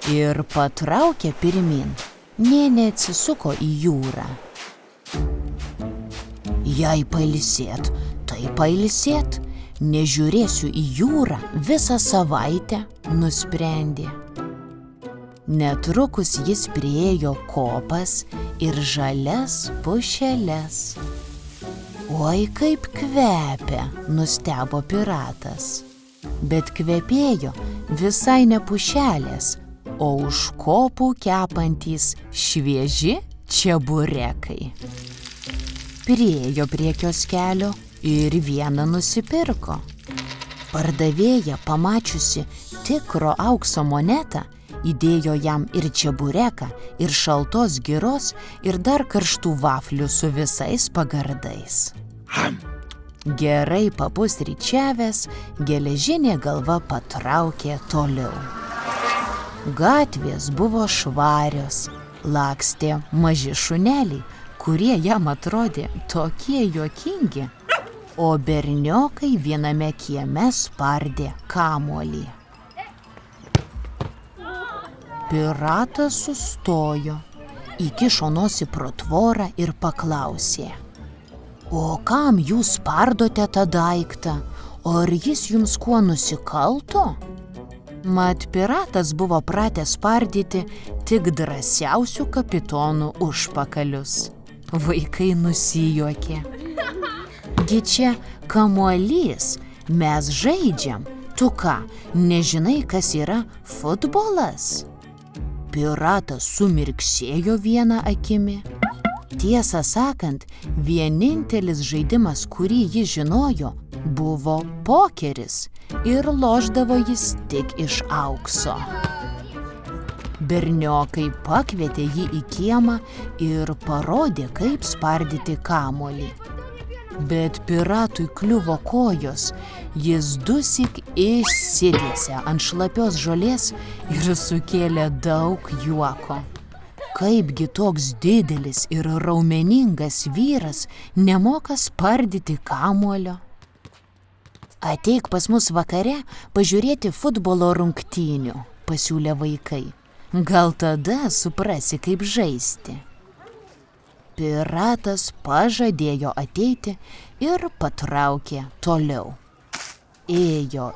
ir patraukė pirmin, nė neatsisuko į jūrą. Jei pailsėt, tai pailsėt, nežiūrėsiu į jūrą visą savaitę, nusprendė. Netrukus jis priėjo kopas ir žalias pušeles. Oi, kaip kvepia, nustebo piratas. Bet kvepėjo visai ne pušelės, o už kopų kepantys švieži čeburekai. Priėjo prie kioskelio ir vieną nusipirko. Pardavėja, pamačiusi tikro aukso monetą, įdėjo jam ir čebureką, ir šaltos giros, ir dar karštų vaflių su visais pagardais. Gerai papusryčiavęs, geležinė galva patraukė toliau. Gatvės buvo švarios, lakstė maži šuneliai, kurie jam atrodė tokie juokingi, o berniokai viename kieme spardė kamuolį. Piratas sustojo, įkišo nosį pro tvorą ir paklausė: O kam jūs spardote tą daiktą? O ar jis jums kuo nusikalto? Mat piratas buvo pratęs spardyti tik drąsiausių kapitonų užpakalius. Vaikai nusijuokė. Gi čia kamuolys, mes žaidžiam. Tu ką, nežinai, kas yra futbolas? Piratas sumirksėjo vieną akimi. Tiesą sakant, vienintelis žaidimas, kurį jis žinojo, buvo pokeris ir lošdavo jis tik iš aukso. Berniokai pakvietė jį į kiemą ir parodė, kaip spardyti kamuolį. Bet piratui kliuvo kojos, jis dusyk išsitiesė ant šlapios žolės ir sukėlė daug juoko. Kaipgi toks didelis ir raumeningas vyras nemoka spardyti kamuolio? Ateik pas mus vakare pažiūrėti futbolo rungtynių, pasiūlė vaikai. Gal tada suprasi, kaip žaisti. Piratas pažadėjo ateiti ir patraukė toliau. Ėjo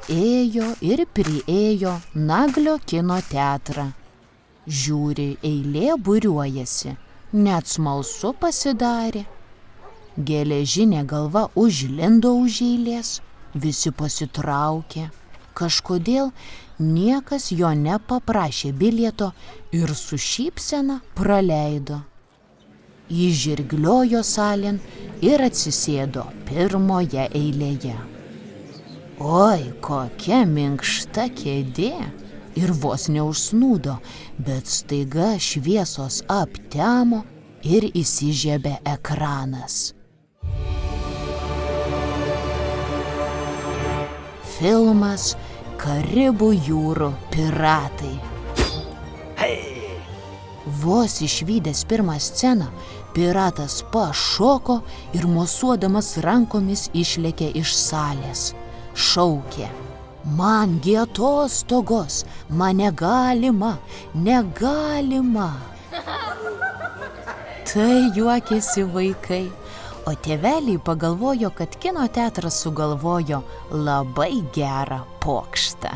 ir priėjo Naglio kino teatrą. Žiūri, eilė būriuojasi, net smalsu pasidarė. Geležinė galva užlindo už eilės, visi pasitraukė. Kažkodėl niekas jo nepaprašė bilieto ir su šypsena praleido. Įžirgliojo salėn ir atsisėdo pirmoje eilėje. Oi, kokia minkšta kėdė! Ir vos neužsnūdo, bet staiga šviesos aptemo ir įsižiebė ekranas. Filmas Karibų jūrų piratai. Vos išvydęs pirmą sceną, piratas pašoko ir mosuodamas rankomis išlėkė iš salės. Šaukė: Man-gi atostogos, man negalima. Tai juokėsi vaikai, o tėveliai pagalvojo, kad kino teatras sugalvojo labai gerą pokštą.